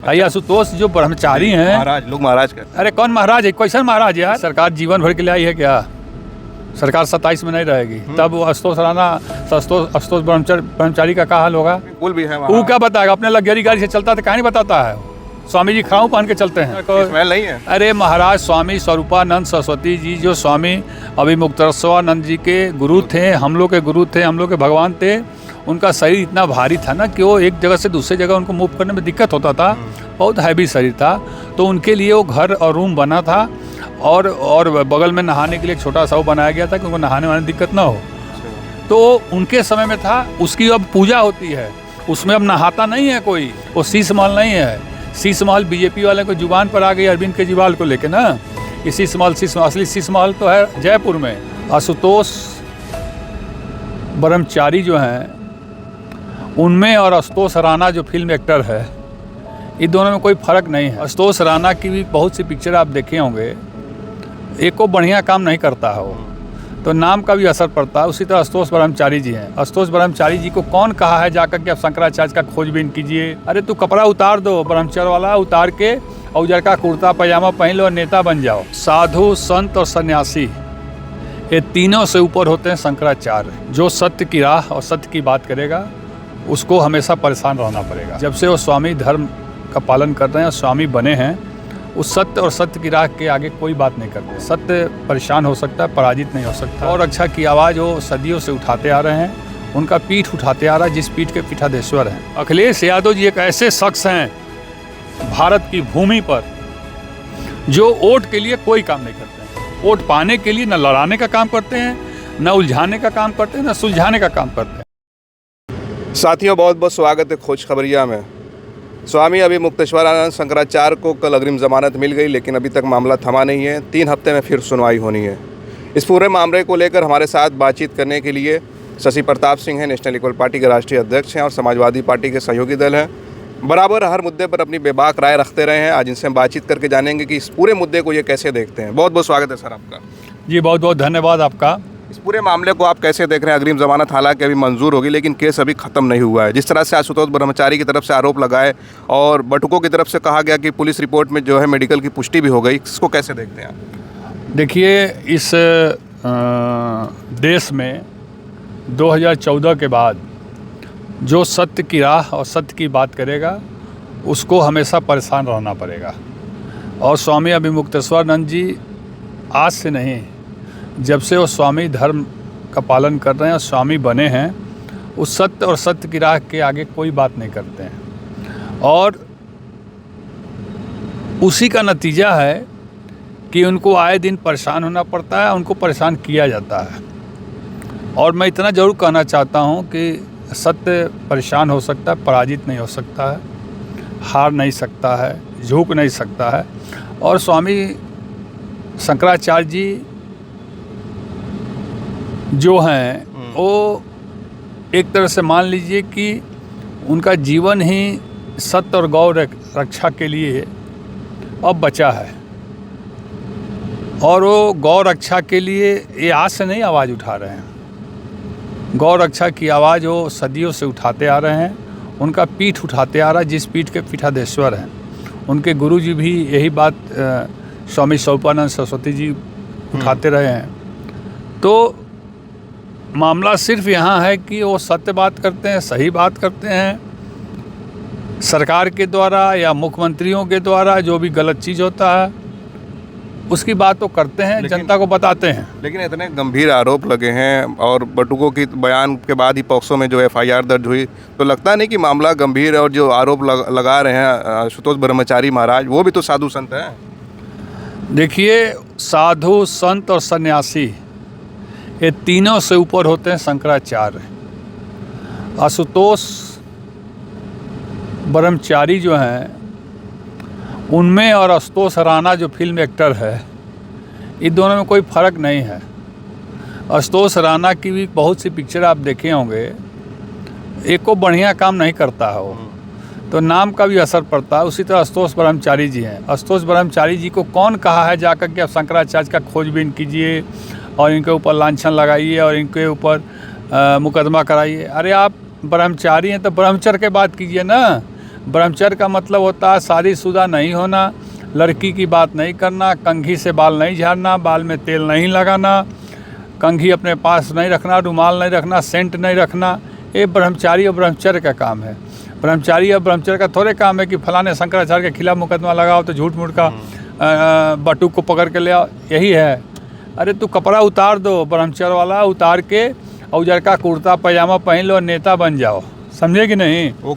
भाई आशुतोष जो ब्रह्मचारी हैं, महाराज लोग महाराज कहते अरे कौन महाराज है, कैसा महाराज है यार। सरकार जीवन भर के लिए आई है क्या? सरकार 27 में नहीं रहेगी, तब वो आशुतोष राणा आशुतोष ब्रह्मचारी का क्या हाल होगा? हैं। पुल भी है वो वहाँ। क्या बताएगा? अपने लग्जरी गाड़ी से चलता तो कहाँ नहीं बताता है? स्वामी जी खड़ाऊ पहन के चलते हैं। स्मेल नहीं है। अरे महाराज स्वामी स्वरूपानंद सरस्वती जी जो स्वामी अभिमुक्तेश्वरानंद जी के गुरु थे, हम लोग के गुरु थे, हम लोग के भगवान थे। उनका शरीर इतना भारी था ना कि वो एक जगह से दूसरे जगह उनको मूव करने में दिक्कत होता था। बहुत हैवी शरीर था, तो उनके लिए वो घर और रूम बना था और बगल में नहाने के लिए एक छोटा सा वो बनाया गया था कि उनको नहाने वाने दिक्कत ना हो। तो उनके समय में था, उसकी अब पूजा होती है, उसमें अब नहाता नहीं है कोई। वो शीश महल नहीं है। शीश महल बीजेपी वाले को जुबान पर आ गई अरविंद केजरीवाल को लेके ना, कि शीश महल असली शीश महल तो है जयपुर में। आशुतोष ब्रह्मचारी जो हैं, उनमें और आशुतोष राणा जो फिल्म एक्टर है, इन दोनों में कोई फ़र्क नहीं है। आशुतोष राणा की भी बहुत सी पिक्चर आप देखे होंगे, एक को बढ़िया काम नहीं करता है वो, तो नाम का भी असर पड़ता है। उसी तरह आशुतोष ब्रह्मचारी जी हैं। आशुतोष ब्रह्मचारी जी को कौन कहा है जाकर के आप शंकराचार्य का खोजबीन कीजिए? अरे तू कपड़ा उतार दो, ब्रह्मचर्य वाला उतार के और उजर का कुर्ता पैजामा पहन लो और नेता बन जाओ। साधु, संत और सन्यासी, ये तीनों से ऊपर होते हैं शंकराचार्य। जो सत्य की राह और सत्य की बात करेगा उसको हमेशा परेशान रहना पड़ेगा। जब से वो स्वामी धर्म का पालन कर रहे हैं, स्वामी बने हैं, उस सत्य और सत्य की राह के आगे कोई बात नहीं करते। सत्य परेशान हो सकता है, पराजित नहीं हो सकता। और अच्छा की आवाज़ वो सदियों से उठाते आ रहे हैं, उनका पीठ उठाते आ रहा है, जिस पीठ के पीठाधीश्वर हैं। अखिलेश यादव जी एक ऐसे शख्स हैं भारत की भूमि पर जो वोट के लिए कोई काम नहीं करते हैं। वोट पाने के लिए न लड़ाने का काम करते हैं, न उलझाने का काम करते हैं, न सुलझाने का काम करते हैं। साथियों, बहुत बहुत स्वागत है खोज खबरिया में। स्वामी अभिमुक्तेश्वरानंद शंकराचार्य को कल अग्रिम जमानत मिल गई, लेकिन अभी तक मामला थमा नहीं है। 3 हफ्ते में फिर सुनवाई होनी है। इस पूरे मामले को लेकर हमारे साथ बातचीत करने के लिए शशि प्रताप सिंह हैं, नेशनल इक्वल पार्टी के राष्ट्रीय अध्यक्ष हैं और समाजवादी पार्टी के सहयोगी दल हैं। बराबर हर मुद्दे पर अपनी बेबाक राय रखते रहे हैं। आज इनसे हम बातचीत करके जानेंगे कि इस पूरे मुद्दे को ये कैसे देखते हैं। बहुत बहुत स्वागत है सर आपका। जी बहुत बहुत धन्यवाद आपका। इस पूरे मामले को आप कैसे देख रहे हैं? अग्रिम जमानत हालांकि अभी मंजूर होगी, लेकिन केस अभी खत्म नहीं हुआ है। जिस तरह से आशुतोष ब्रह्मचारी की तरफ से आरोप लगाए और बटुकों की तरफ से कहा गया कि पुलिस रिपोर्ट में जो है मेडिकल की पुष्टि भी हो गई, इसको कैसे देखते हैं आप? देखिए, इस देश में 2014 के बाद जो सत्य की राह और सत्य की बात करेगा उसको हमेशा परेशान रहना पड़ेगा। और स्वामी अभिमुक्तेश्वरानंद जी आज से नहीं, जब से वो स्वामी धर्म का पालन कर रहे हैं और स्वामी बने हैं, उस सत्य और सत्य की राह के आगे कोई बात नहीं करते हैं। और उसी का नतीजा है कि उनको आए दिन परेशान होना पड़ता है, उनको परेशान किया जाता है। और मैं इतना ज़रूर कहना चाहता हूँ कि सत्य परेशान हो सकता है, पराजित नहीं हो सकता है, हार नहीं सकता है, झुक नहीं सकता है। और स्वामी शंकराचार्य जी जो हैं, वो एक तरह से मान लीजिए कि उनका जीवन ही सत्य और गौ रक्षा के लिए अब बचा है। और वो गौ रक्षा के लिए ये आज से नहीं आवाज़ उठा रहे हैं। गौ रक्षा की आवाज़ वो सदियों से उठाते आ रहे हैं, उनका पीठ उठाते आ रहा है, जिस पीठ के पीठाधीश्वर हैं। उनके गुरु जी भी यही बात स्वामी स्वरूपानंद सरस्वती जी उठाते रहे हैं। तो मामला सिर्फ यहाँ है कि वो सत्य बात करते हैं, सही बात करते हैं। सरकार के द्वारा या मुख्यमंत्रियों के द्वारा जो भी गलत चीज़ होता है उसकी बात तो करते हैं, जनता को बताते हैं। लेकिन इतने गंभीर आरोप लगे हैं और बटुकों की बयान के बाद ही पॉक्सो में जो FIR दर्ज हुई, तो लगता नहीं कि मामला गंभीर है। और जो आरोप लगा रहे हैं आशुतोष ब्रह्मचारी महाराज, वो भी तो साधु संत हैं। देखिए, साधु, संत और सन्यासी, ये तीनों से ऊपर होते हैं शंकराचार्य। आशुतोष ब्रह्मचारी जो हैं, उनमें और आशुतोष राणा जो फिल्म एक्टर है, इन दोनों में कोई फ़र्क नहीं है। आशुतोष राणा की भी बहुत सी पिक्चर आप देखे होंगे, एक को बढ़िया काम नहीं करता है वो, तो नाम का भी असर पड़ता है। उसी तरह आशुतोष ब्रह्मचारी जी हैं। आशुतोष ब्रह्मचारी जी को कौन कहा है जाकर के आप शंकराचार्य का खोजबीन कीजिए और इनके ऊपर लांछन लगाइए और इनके ऊपर मुकदमा कराइए? अरे आप ब्रह्मचारी हैं तो ब्रह्मचर्य के बात कीजिए ना। ब्रह्मचर्य का मतलब होता है शादीशुदा नहीं होना, लड़की की बात नहीं करना, कंघी से बाल नहीं झाड़ना, बाल में तेल नहीं लगाना, कंघी अपने पास नहीं रखना, रुमाल नहीं रखना, सेंट नहीं रखना। ये ब्रह्मचारी और ब्रह्मचर्य का काम है। ब्रह्मचारी और ब्रह्मचर्य का थोड़े काम है कि फलाने शंकराचार्य के खिलाफ मुकदमा लगाओ तो झूठ मूठ का बटुक को पकड़ के ले आओ, यही है। अरे तू कपड़ा उतार दो ब्रह्मचर्य वाला, उतार के उजर का कुर्ता पैजामा पहन लो, नेता बन जाओ, समझे कि नहीं। वो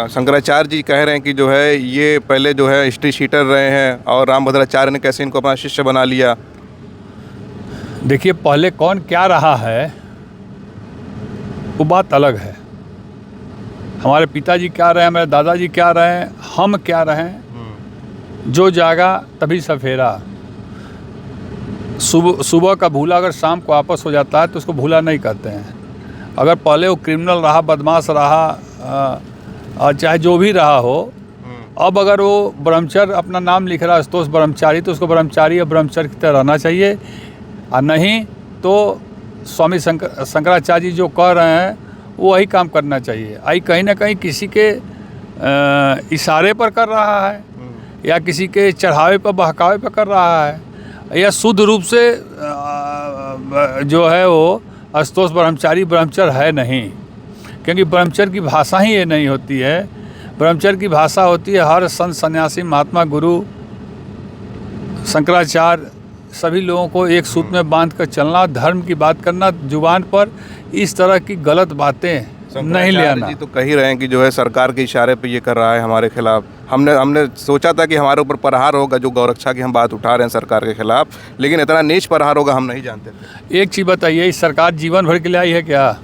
शंकराचार्य जी कह रहे हैं कि जो है ये पहले जो है हिस्ट्री शीटर रहे हैं और रामभद्राचार्य ने कैसे इनको अपना शिष्य बना लिया। देखिए पहले कौन क्या रहा है वो बात अलग है। हमारे पिताजी क्या रहे हैं, हमारे दादाजी क्या रहे हैं, हम क्या रहे हैं, जो जागा तभी सफेरा। सुबह का भूला अगर शाम को वापस हो जाता है तो उसको भूला नहीं कहते हैं। अगर पहले वो क्रिमिनल रहा, बदमाश रहा, चाहे जो भी रहा हो, अब अगर वो ब्रह्मचर्य अपना नाम लिख रहा है तो उस ब्रह्मचारी, तो उसको ब्रह्मचारी या ब्रह्मचर्य की तरह रहना चाहिए। और नहीं तो स्वामी शंकराचार्य जी जो कह रहे हैं वो वही काम करना चाहिए। आई कहीं ना कहीं किसी के इशारे पर कर रहा है या किसी के चढ़ावे पर बहकावे पर कर रहा है, या शुद्ध रूप से जो है वो आशुतोष ब्रह्मचारी ब्रह्मचर्य है नहीं। क्योंकि ब्रह्मचर्य की भाषा ही ये नहीं होती है। ब्रह्मचर्य की भाषा होती है हर संत सन्यासी महात्मा गुरु शंकराचार्य सभी लोगों को एक सूत्र में बांध कर चलना, धर्म की बात करना, जुबान पर इस तरह की गलत बातें नहीं ले आना। जी तो कह ही रहे हैं कि जो है सरकार के इशारे पे ये कर रहा है हमारे खिलाफ। हमने सोचा था कि हमारे ऊपर प्रहार होगा, जो गौरक्षा की हम बात उठा रहे हैं सरकार के खिलाफ, लेकिन इतना नीच प्रहार होगा हम नहीं जानते थे। एक चीज़ बताइए, इस सरकार जीवन भर के लिए आई है क्या?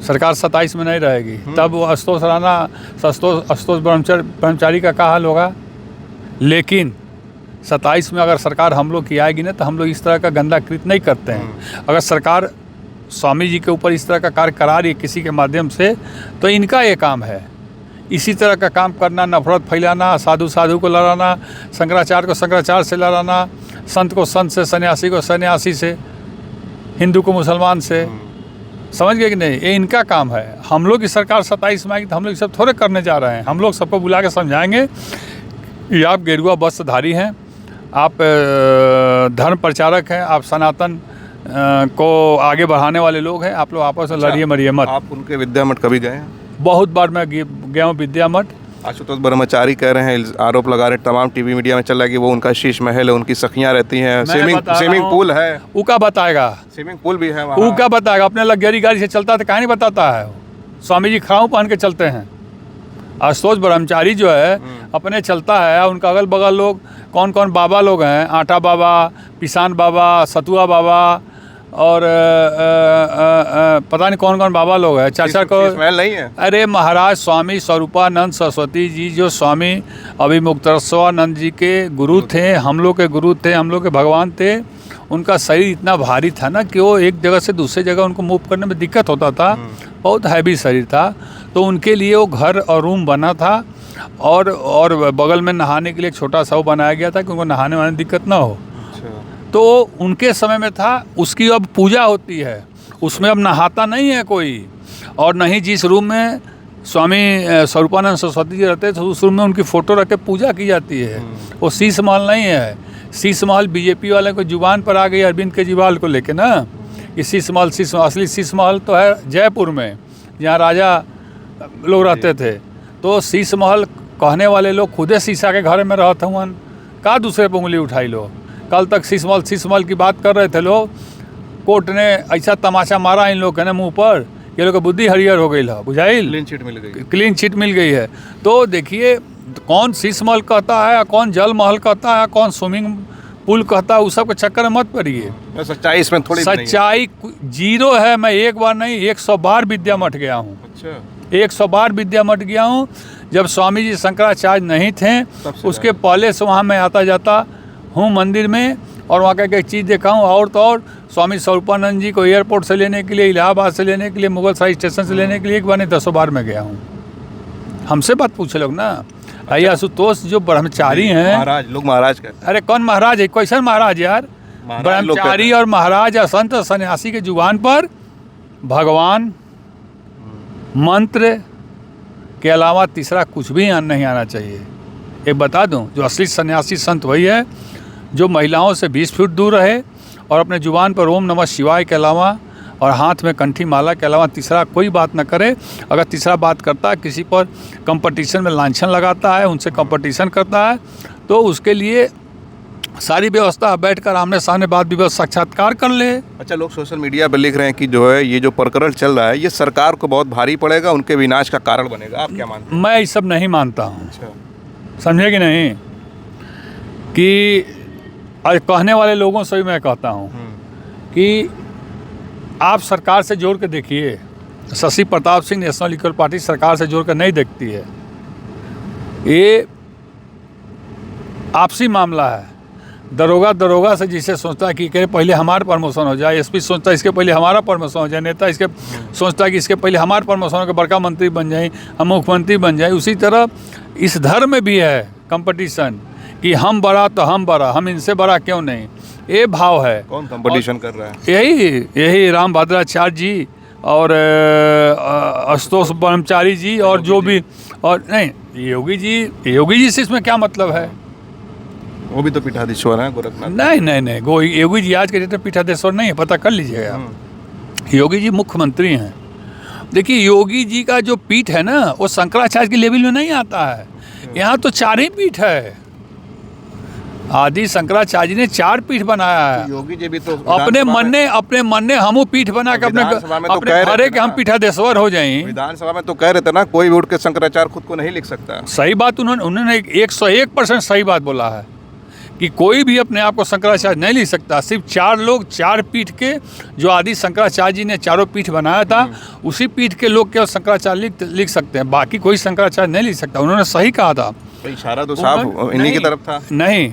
सरकार 27 में नहीं रहेगी, तब वो आशुतोष राणा आशुतोष ब्रह्मचारी का क्या हाल होगा। लेकिन 27 में अगर सरकार हम लोग की आएगी ना तो हम लोग इस तरह का गंदा कृत्य नहीं करते हैं। अगर सरकार स्वामी जी के ऊपर इस तरह का कार्य करा रही है किसी के माध्यम से, तो इनका ये काम है इसी तरह का काम करना, नफरत फैलाना, साधु को लड़ाना, शंकराचार्य को शंकराचार्य से लड़ाना, संत को संत से, सन्यासी को सन्यासी से, हिंदू को मुसलमान से। समझ गए कि नहीं? ये इनका काम है। हम लोग की सरकार 27 में आएगी तो हम लोग सब थोड़े करने जा रहे हैं। हम लोग सबको बुला के समझाएंगे कि आप गेरुआ वस्त्रधारी हैं, आप धर्म प्रचारक हैं, आप सनातन को आगे बढ़ाने वाले लोग हैं, आप लोग आपस में लड़िए मरिए मत। आप उनके विद्या मठ कभी गए हैं? बहुत बार मैं गया हूँ विद्या मठ। आशुतोष ब्रह्मचारी कह रहे हैं, आरोप लगा रहे, तमाम टीवी मीडिया में चल रहा है कि वो उनका शीश महल है, उनकी सखियां रहती हैं, स्विमिंग पूल है। वो क्या बताएगा? स्विमिंग पूल भी है वहाँ। वो क्या बताएगा? अपने लग्जरी गाड़ी से चलता तो कहाँ नहीं बताता है। स्वामी जी खड़ाऊ पहन के चलते हैं। आशुतोष ब्रह्मचारी जो है अपने चलता है, उनका अगल बगल लोग कौन कौन बाबा लोग हैं, आटा बाबा, पिसान बाबा, सतुआ बाबा और पता नहीं कौन कौन बाबा लोग हैं। चाचा को स्मेल नहीं है। अरे महाराज स्वामी स्वरूपानंद सरस्वती जी जो स्वामी अभिमुक्तेश्वरानंद जी के गुरु थे, हम लोग के गुरु थे, हम लोग के भगवान थे, उनका शरीर इतना भारी था ना कि वो एक जगह से दूसरी जगह उनको मूव करने में दिक्कत होता था। बहुत हैवी शरीर था, तो उनके लिए वो घर और रूम बना था और बगल में नहाने के लिए एक छोटा सा वो बनाया गया था कि उनको नहाने वाने दिक्कत ना हो। तो उनके समय में था। उसकी अब पूजा होती है, उसमें अब नहाता नहीं है कोई। और नहीं जिस रूम में स्वामी स्वरूपानंद सरस्वती जी रहते थे उस रूम में उनकी फ़ोटो रख के पूजा की जाती है। वो शीश महल नहीं है। शीश महल बीजेपी वाले को जुबान पर आ गई अरविंद केजरीवाल को लेके ना, कि शीश महल असली शीश महल तो है जयपुर में, जहाँ राजा लोग रहते थे। तो शीश महल कहने वाले लोग खुदे शीशा के घर में रहते हुए का दूसरे पर उंगली उठाई लो। कल तक शीश महल की बात कर रहे थे लोग। कोर्ट ने ऐसा तमाशा मारा इन लोग के ना मुँह पर, ये लोग की बुद्धि हरियर हो गई है, बुझाइल। क्लीन चिट मिल गई है। तो देखिए कौन शीश महल कहता है, कौन जल महल कहता है, कौन स्विमिंग पुल कहता है, उस सब के चक्कर में मत पड़िए। सच्चाई इसमें थोड़ी सच्चाई जीरो है। मैं एक बार नहीं 100 बार विद्या मठ गया हूँ। अच्छा। 100 बार विद्या मठ गया हूँ। जब स्वामी जी शंकराचार्य नहीं थे उसके पहले से वहाँ मैं आता जाता हूँ मंदिर में, और वहाँ का एक चीज़ देखा हूँ। और तो और स्वामी स्वरूपानंद जी को एयरपोर्ट से लेने के लिए, इलाहाबाद से लेने के लिए, मुगल सराय स्टेशन से लेने के लिए एक बार नहीं 10 बार मैं गया हूँ। हमसे बात पूछे लोग ना। भाई आशुतोष जो ब्रह्मचारी हैं, महाराज लोग महाराज का। अरे कौन महाराज है? कैसन महाराज यार? ब्रह्मचारी और महाराज या संत सन्यासी के जुबान पर भगवान, मंत्र, के अलावा तीसरा कुछ भी नहीं आना चाहिए। एक बता दूं, जो असली सन्यासी संत वही है जो महिलाओं से 20 फीट दूर रहे और अपने जुबान पर ओम नमः शिवाय के अलावा और हाथ में कंठी माला के अलावा तीसरा कोई बात न करे। अगर तीसरा बात करता है, किसी पर कंपटीशन में लांछन लगाता है, उनसे कंपटीशन करता है, तो उसके लिए सारी व्यवस्था बैठकर आमने सामने बात विवाद साक्षात्कार कर ले। अच्छा, लोग सोशल मीडिया पर लिख रहे हैं कि जो है ये जो प्रकरण चल रहा है ये सरकार को बहुत भारी पड़ेगा, उनके विनाश का कारण बनेगा। आप क्या मानते हैं? मैं ये सब नहीं मानता हूँ। अच्छा, समझे कि नहीं? कि कहने वाले लोगों से भी मैं कहता हूँ कि आप सरकार से जोड़ के देखिए। Shashi Pratap Singh national equal party सरकार से जोड़ कर नहीं देखती है। ये आपसी मामला है। दरोगा से जिसे सोचता है कि पहले हमारा प्रमोशन हो जाए, एसपी सोचता है इसके पहले हमारा प्रमोशन हो जाए, नेता इसके सोचता है कि इसके पहले हमारा प्रमोशन हो के बड़का मंत्री बन जाए, हम मुख्यमंत्री बन जाए। उसी तरह इस धर्म में भी है कंपटीशन कि हम बड़ा तो हम बड़ा, हम इनसे बड़ा क्यों नहीं, ये भाव है। कौन कंपटीशन कर रहा है? यही राम भद्राचार्य जी और आशुतोष ब्रह्मचारी जी और जो भी, और नहीं योगी जी से इसमें क्या मतलब है? वो भी तो पीठाधीश्वर हैं गोरखनाथ। नहीं, योगी जी आज के डेट में पीठाधीश्वर नहीं है, पता कर लीजिएगा आप। योगी जी मुख्यमंत्री हैं। देखिए, योगी जी का जो पीठ है ना, वो शंकराचार्य के लेवल में नहीं आता है। यहाँ तो 4 ही पीठ है। आदि शंकराचार्य जी ने 4 पीठ बनाया है। योगी जी भी तो अपने मन ने हमू पीठ बना के अपने घरे के हम पीठाधीश्वर हो जाएं। विधानसभा में तो कह रहे थे ना, कोई भी उठ के शंकराचार्य खुद को नहीं लिख सकता। सही बात उन्होंने 101% सही बात बोला है कि कोई भी अपने आप को शंकराचार्य नहीं लिख सकता। सिर्फ 4 लोग 4 पीठ के, जो आदि शंकराचार्य जी ने 4 पीठ बनाया था, उसी पीठ के लोग केवल शंकराचार्य लिख सकते हैं, बाकी कोई शंकराचार्य नहीं लिख सकता। उन्होंने सही कहा था। इशारा तो साफ इन्हीं की तरफ था। नहीं,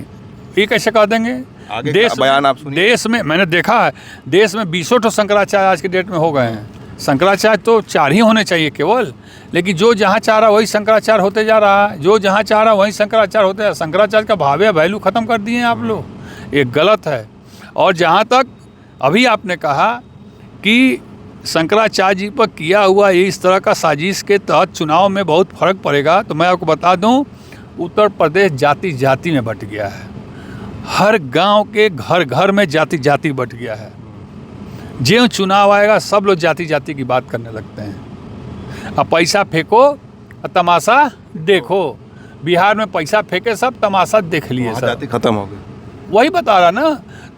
ये कैसे कह देंगे? आगे बयान आप सुनिए। देश में मैंने देखा है, देश में 20 ठो शंकराचार्य आज के डेट में हो गए हैं। शंकराचार्य तो 4 ही होने चाहिए केवल, लेकिन जो जहाँ चाह रहा वही शंकराचार्य होते जा रहा है। जो जहाँ चाह रहा वही शंकराचार्य होते हैं। शंकराचार्य का भावे वैल्यू ख़त्म कर दिए हैं आप लोग, ये गलत है। और जहाँ तक अभी आपने कहा कि शंकराचार्य जी पर किया हुआ ये इस तरह का साजिश के तहत चुनाव में बहुत फर्क पड़ेगा, तो मैं आपको बता दूँ, उत्तर प्रदेश जाति जाति में बट गया है। हर गांव के घर घर में जाति जाति बट गया है। जो चुनाव आएगा सब लोग जाति जाति की बात करने लगते हैं। अब पैसा फेंको और तमाशा देखो। बिहार में पैसा फेंके सब, तमाशा देख लिए सब, जाति खत्म हो गई। वही बता रहा ना।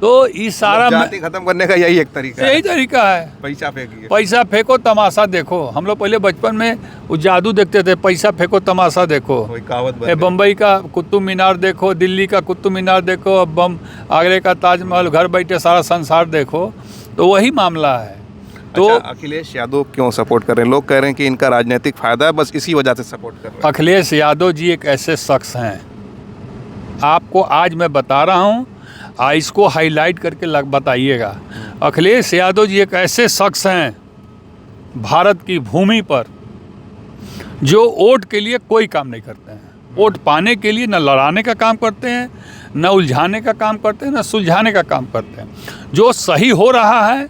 तो इस सारा जाति खत्म करने का यही एक तरीका है। यही तरीका है, पैसा फेंकिए, पैसा फेंको तमाशा देखो। हम लोग पहले बचपन में वो जादू देखते थे, पैसा फेंको तमाशा देखो। कोई कहावत बन गई। बम्बई का कुतुब मीनार देखो, दिल्ली का कुतुब मीनार देखो, अब आगरे का ताजमहल, घर बैठे सारा संसार देखो। तो वही मामला है। तो अच्छा, अखिलेश यादव क्यों सपोर्ट कर रहे हैं? लोग कह रहे हैं कि इनका राजनीतिक फायदा है, बस इसी वजह से सपोर्ट कर रहे हैं। अखिलेश यादव जी एक ऐसे शख्स हैं, आपको आज मैं बता रहा हूँ, इसको हाईलाइट करके बताइएगा। अखिलेश यादव जी एक ऐसे शख्स हैं भारत की भूमि पर जो वोट के लिए कोई काम नहीं करते हैं। वोट पाने के लिए न लड़ाने का काम करते हैं, न उलझाने का काम करते हैं, न सुलझाने का काम करते हैं। जो सही हो रहा है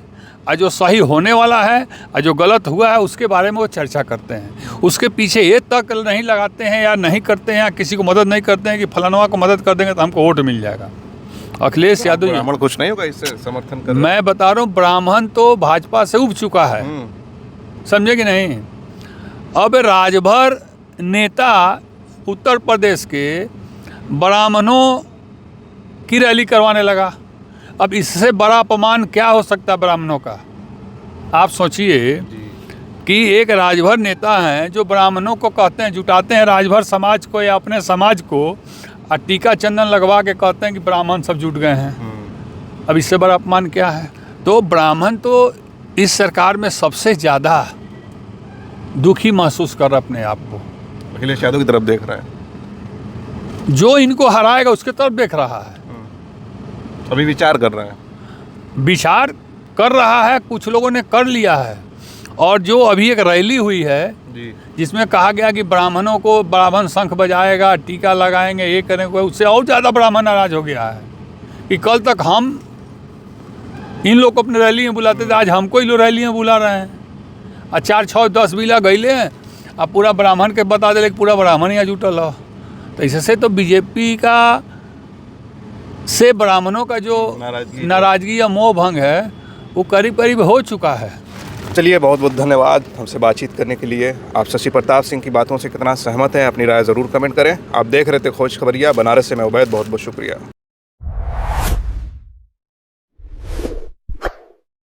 और जो सही होने वाला है और जो गलत हुआ है उसके बारे में वो चर्चा करते हैं। उसके पीछे ये तक नहीं लगाते हैं या नहीं करते हैं या किसी को मदद नहीं करते हैं कि फलानवा को मदद कर देंगे तो हमको वोट मिल जाएगा। अखिलेश यादव जी, ब्राह्मण कुछ नहीं होगा इससे समर्थन कर? मैं बता रहा हूँ, ब्राह्मण तो भाजपा से उब चुका है, समझे कि नहीं। अब राजभर नेता उत्तर प्रदेश के ब्राह्मणों की रैली करवाने लगा। अब इससे बड़ा अपमान क्या हो सकता है ब्राह्मणों का? आप सोचिए कि एक राजभर नेता हैं जो ब्राह्मणों को कहते हैं, जुटाते हैं राजभर समाज को या अपने समाज को, और टीका चंदन लगवा के कहते हैं कि ब्राह्मण सब जुट गए हैं। अब इससे बड़ा अपमान क्या है? तो ब्राह्मण तो इस सरकार में सबसे ज़्यादा दुखी महसूस कर रहा अपने आप को। अखिलेश यादव की तरफ देख रहा है, जो इनको हराएगा उसके तरफ देख रहा है। अभी विचार कर रहा है, विचार कर रहा है, कुछ लोगों ने कर लिया है। और जो अभी एक रैली हुई है जिसमें कहा गया कि ब्राह्मणों को ब्राह्मण शंख बजाएगा, टीका लगाएंगे, ये करेंगे, उससे और ज़्यादा ब्राह्मण नाराज हो गया है कि कल तक हम इन लोग को अपने रैली में बुलाते थे, आज हमको ही लोग रैली में बुला रहे हैं। और 4, 6, 10 बिला गईले हैं अब पूरा ब्राह्मण के बता दे कि पूरा ब्राह्मण यहाँ जुटल हो, तो इससे तो बीजेपी का से ब्राह्मणों का जो नाराजगी या मोह भंग है वो करीब करीब हो चुका है। चलिए, बहुत बहुत धन्यवाद हमसे बातचीत करने के लिए। आप शशि प्रताप सिंह की बातों से कितना सहमत हैं, अपनी राय ज़रूर कमेंट करें। आप देख रहे थे खोज खबरिया बनारस से, मैं उबैद, बहुत बहुत शुक्रिया।